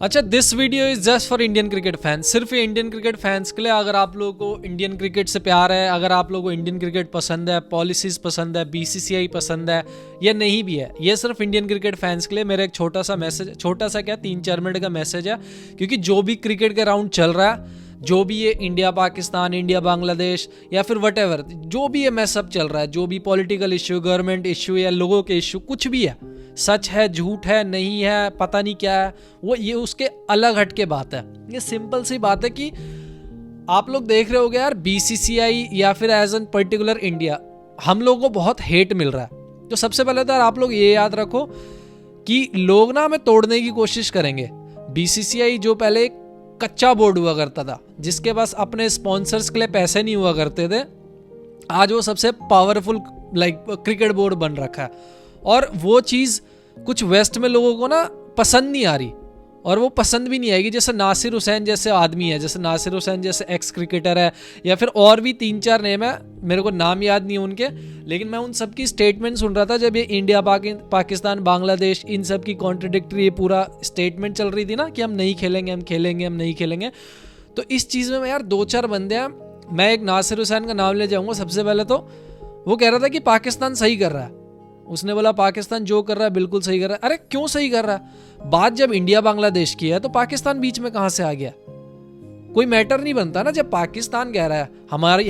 अच्छा, this video is just for Indian cricket fans. सिर्फ ये इंडियन क्रिकेट फैंस के लिए। अगर आप लोगों को इंडियन क्रिकेट से प्यार है, अगर आप लोगों को इंडियन क्रिकेट पसंद है, पॉलिसीज पसंद है, बीसीसीआई पसंद है या नहीं भी है, ये सिर्फ इंडियन क्रिकेट फैंस के लिए मेरा एक छोटा सा मैसेज, छोटा सा क्या 3-4 मिनट का मैसेज है। क्योंकि जो भी क्रिकेट का राउंड चल रहा है, जो भी ये इंडिया पाकिस्तान, इंडिया बांग्लादेश या फिर वटेवर, जो भी ये मैसअप चल रहा है, जो भी पॉलिटिकल इशू, गवर्नमेंट इशू या लोगों के इशू कुछ भी है, सच है झूठ है नहीं है पता नहीं क्या है, वो ये उसके अलग हटके बात है। ये सिंपल सी बात है कि आप लोग देख रहे होगे यार, बीसीसीआई या फिर एज एन पर्टिकुलर इंडिया, हम लोगों को बहुत हेट मिल रहा है। तो सबसे पहले तो यार आप लोग ये याद रखो कि लोग ना हमें तोड़ने की कोशिश करेंगे। बीसीसीआई जो पहले एक कच्चा बोर्ड हुआ करता था, जिसके पास अपने स्पॉन्सर्स के लिए पैसे नहीं हुआ करते थे, आज वो सबसे पावरफुल क्रिकेट बोर्ड बन रखा है। और वो चीज़ कुछ वेस्ट में लोगों को ना पसंद नहीं आ रही, और वो पसंद भी नहीं आएगी। जैसे नासिर हुसैन जैसे आदमी है, जैसे नासिर हुसैन जैसे एक्स क्रिकेटर है, या फिर और भी 3-4 नेम है, मेरे को नाम याद नहीं उनके, लेकिन मैं उन सब की स्टेटमेंट सुन रहा था जब ये इंडिया पाकिस्तान बांग्लादेश इन सब की कॉन्ट्रडिक्टरी ये पूरा स्टेटमेंट चल रही थी ना कि हम नहीं खेलेंगे, हम खेलेंगे, हम नहीं खेलेंगे। तो इस चीज़ में यार 2-4 बंदे हैं, मैं एक नासिर हुसैन का नाम ले जाऊँगा। सबसे पहले तो वो कह रहा था कि पाकिस्तान सही कर रहा है। उसने बोला पाकिस्तान जो कर रहा है बिल्कुल सही कर रहा है। अरे क्यों सही कर रहा है? बात जब इंडिया बांग्लादेश की है तो पाकिस्तान बीच में कहां से आ गया? कोई मैटर नहीं बनता ना। जब पाकिस्तान कह रहा है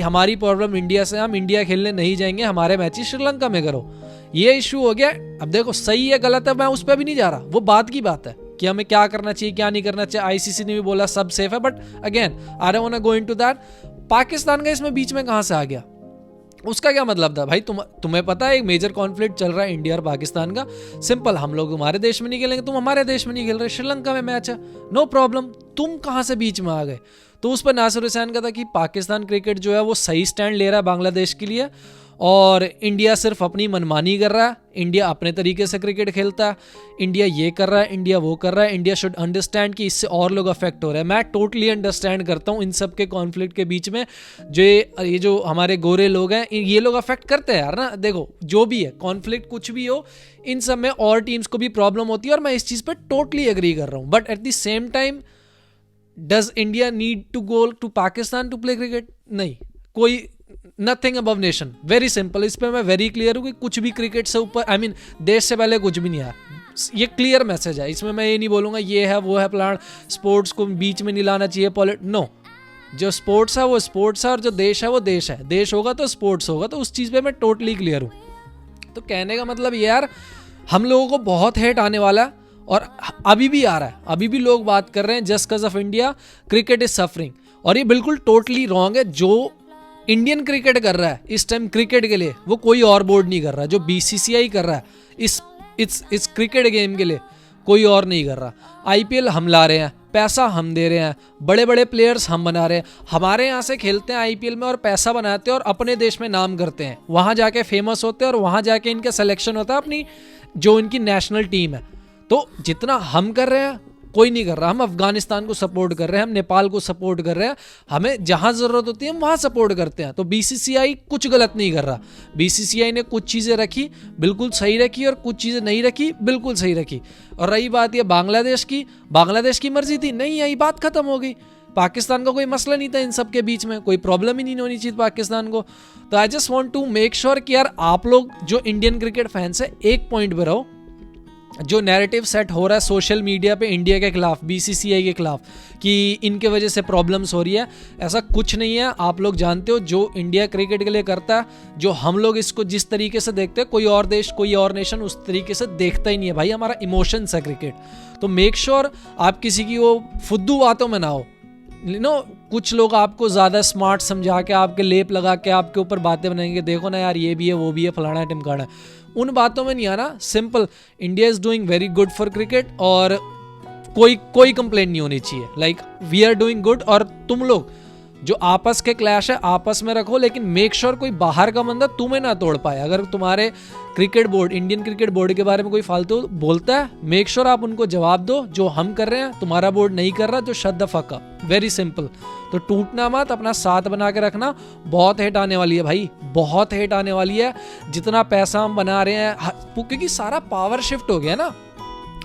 हमारी प्रॉब्लम इंडिया से, हम इंडिया खेलने नहीं जाएंगे, हमारे मैचेस श्रीलंका में करो, ये इशू हो गया। अब देखो सही है गलत है, मैं उस पर भी नहीं जा रहा, वो बात की बात है कि हमें क्या करना चाहिए क्या नहीं करना चाहिए। आईसीसी ने भी बोला सब सेफ है, but again I don't want to go into that. Pakistan का इसमें बीच में कहां से आ गया? उसका क्या मतलब था भाई? तुम्हें पता है एक मेजर कॉन्फ्लिक्ट चल रहा है इंडिया और पाकिस्तान का। सिंपल, हम लोग तुम्हारे देश में नहीं खेलेंगे, तुम हमारे देश में नहीं खेल रहे, श्रीलंका में मैच है, नो प्रॉब्लम, तुम कहां से बीच में आ गए? तो उस पर नासिर हुसैन का था कि पाकिस्तान क्रिकेट जो है वो सही स्टैंड ले रहा है बांग्लादेश के लिए, और इंडिया सिर्फ अपनी मनमानी कर रहा है। इंडिया अपने तरीके से क्रिकेट खेलता है, इंडिया ये कर रहा है, इंडिया वो कर रहा है। इंडिया शुड अंडरस्टैंड कि इससे और लोग अफेक्ट हो रहे हैं। मैं टोटली अंडरस्टैंड करता हूँ इन सब के कॉन्फ्लिक्ट के बीच में ये जो हमारे गोरे लोग हैं, ये लोग अफेक्ट करते हैं यार ना। देखो जो भी है कॉन्फ्लिक्ट, कुछ भी हो, इन सब में और टीम्स को भी प्रॉब्लम होती है, और मैं इस चीज़ पर टोटली एग्री कर रहा हूँ। But at the same time does India need to go to Pakistan to play cricket? नहीं, कोई nothing above nation, very simple. इस पे मैं वेरी क्लियर हूँ कि कुछ भी क्रिकेट से ऊपर, देश से पहले कुछ भी नहीं है। ये क्लियर मैसेज है। इसमें मैं ये नहीं बोलूँगा ये है वो है प्लान, स्पोर्ट्स को बीच में नहीं लाना चाहिए, नो। जो स्पोर्ट्स है वो स्पोर्ट्स है, और जो देश है वो देश है। देश होगा तो स्पोर्ट्स होगा, तो उस चीज़ पे मैं टोटली क्लियर हूँ। तो कहने का मतलब ये यार, हम लोगों को बहुत हेट आने वाला है, और अभी भी आ रहा है। अभी भी लोग बात कर रहे हैं just because of India cricket is suffering, और ये बिल्कुल टोटली रॉन्ग है। जो इंडियन क्रिकेट कर रहा है इस टाइम क्रिकेट के लिए, वो कोई और बोर्ड नहीं कर रहा। जो बीसीसीआई कर रहा है इस क्रिकेट गेम के लिए, कोई और नहीं कर रहा। आईपीएल हम ला रहे हैं, पैसा हम दे रहे हैं, बड़े बड़े प्लेयर्स हम बना रहे हैं, हमारे यहाँ से खेलते हैं आईपीएल में और पैसा बनाते हैं और अपने देश में नाम करते हैं, वहाँ जाके फेमस होते हैं, और वहाँ जाके इनका सिलेक्शन होता है अपनी जो इनकी नेशनल टीम है। तो जितना हम कर रहे हैं कोई नहीं कर रहा। हम अफगानिस्तान को सपोर्ट कर रहे हैं, हम नेपाल को सपोर्ट कर रहे हैं, हमें जहां जरूरत होती है हम वहां सपोर्ट करते हैं। तो बीसीसीआई कुछ गलत नहीं कर रहा। बीसीसीआई ने कुछ चीज़ें रखी बिल्कुल सही रखी, और कुछ चीज़ें नहीं रखी बिल्कुल सही रखी। और रही बात ये बांग्लादेश की मर्जी थी, नहीं आई, बात खत्म हो गई। पाकिस्तान का कोई मसला नहीं था इन सब के बीच में, कोई प्रॉब्लम ही नहीं होनी चाहिए पाकिस्तान को। तो I just want to make sure कि यार आप लोग जो इंडियन क्रिकेट फैंस है, एक पॉइंट पर रहो। जो नैरेटिव सेट हो रहा है सोशल मीडिया पे इंडिया के खिलाफ, बीसीसीआई के खिलाफ, कि इनके वजह से प्रॉब्लम्स हो रही है, ऐसा कुछ नहीं है। आप लोग जानते हो जो इंडिया क्रिकेट के लिए करता है, जो हम लोग इसको जिस तरीके से देखते हैं, कोई और देश कोई और नेशन उस तरीके से देखता ही नहीं है भाई। हमारा इमोशंस है क्रिकेट। तो मेक श्योर आप किसी की वो फुद्दू बातों में ना हो। कुछ लोग आपको ज़्यादा स्मार्ट समझा के, आपके लेप लगा के आपके ऊपर बातें बनाएंगे, देखो ना यार ये भी है वो भी है, फलाना है टिमकाना है। उन बातों में नहीं आना। Simple, India is doing very good for cricket, और कोई कंप्लेंट नहीं होनी चाहिए। We are doing good. और तुम लोग जो आपस के क्लैश है आपस में रखो, लेकिन मेक श्योर कोई बाहर का बंदा तुम्हें ना तोड़ पाए। अगर तुम्हारे cricket board, Indian cricket board के बारे में कोई फालतू बोलता है, मेक श्योर आप उनको जवाब दो। जो हम कर रहे हैं तुम्हारा बोर्ड नहीं कर रहा, तो shut the fuck up, very simple. तो टूटना मत, अपना साथ बना के रखना। बहुत हेट आने वाली है भाई, बहुत हेट आने वाली है। जितना पैसा हम बना रहे हैं, क्योंकि सारा पावर शिफ्ट हो गया ना।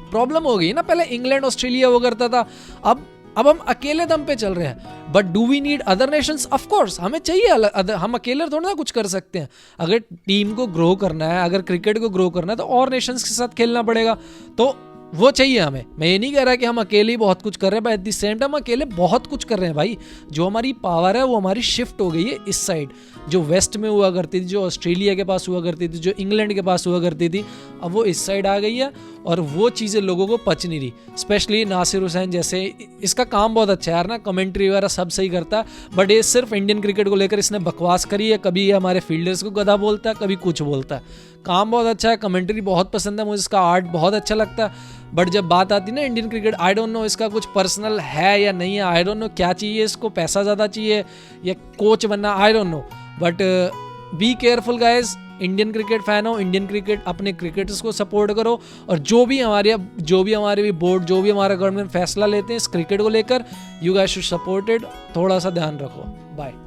प्रॉब्लम हो गई ना, पहले इंग्लैंड ऑस्ट्रेलिया वो करता था, अब हम अकेले दम पे चल रहे हैं। But do we need other nations? Of course, हमें चाहिए हम अकेले थोड़ा ना कुछ कर सकते हैं। अगर टीम को ग्रो करना है, अगर क्रिकेट को ग्रो करना है, तो और नेशंस के साथ खेलना पड़ेगा, तो वो चाहिए हमें। मैं ये नहीं कह रहा कि हम अकेले ही बहुत कुछ कर रहे हैं, but at the same time अकेले बहुत कुछ कर रहे हैं भाई। जो हमारी पावर है वो हमारी शिफ्ट हो गई है इस साइड, जो वेस्ट में हुआ करती थी, जो ऑस्ट्रेलिया के पास हुआ करती थी, जो इंग्लैंड के पास हुआ करती थी, अब वो इस साइड आ गई है। और वो चीज़ें लोगों को पच नहीं रही, स्पेशली नासिर हुसैन जैसे। इसका काम बहुत अच्छा है यार ना, कमेंट्री वगैरह सब सही करता है, बट ये सिर्फ इंडियन क्रिकेट को लेकर इसने बकवास करी है। कभी ये हमारे फील्डर्स को गधा बोलता है, कभी कुछ बोलता है। काम बहुत अच्छा है, कमेंट्री बहुत पसंद है मुझे, इसका आर्ट बहुत अच्छा लगता है। बट जब बात आती है ना Indian cricket, I don't know इसका कुछ पर्सनल है या नहीं है, आई डोंट नो क्या चाहिए इसको, पैसा ज़्यादा चाहिए या कोच बनना, I don't know. But be careful guys, Indian cricket fan हो, इंडियन क्रिकेट अपने क्रिकेटर्स को सपोर्ट करो। और जो भी हमारे बोर्ड, जो भी हमारा गवर्नमेंट फैसला लेते हैं इस क्रिकेट को लेकर, you guys should support it. थोड़ा सा ध्यान रखो। बाय।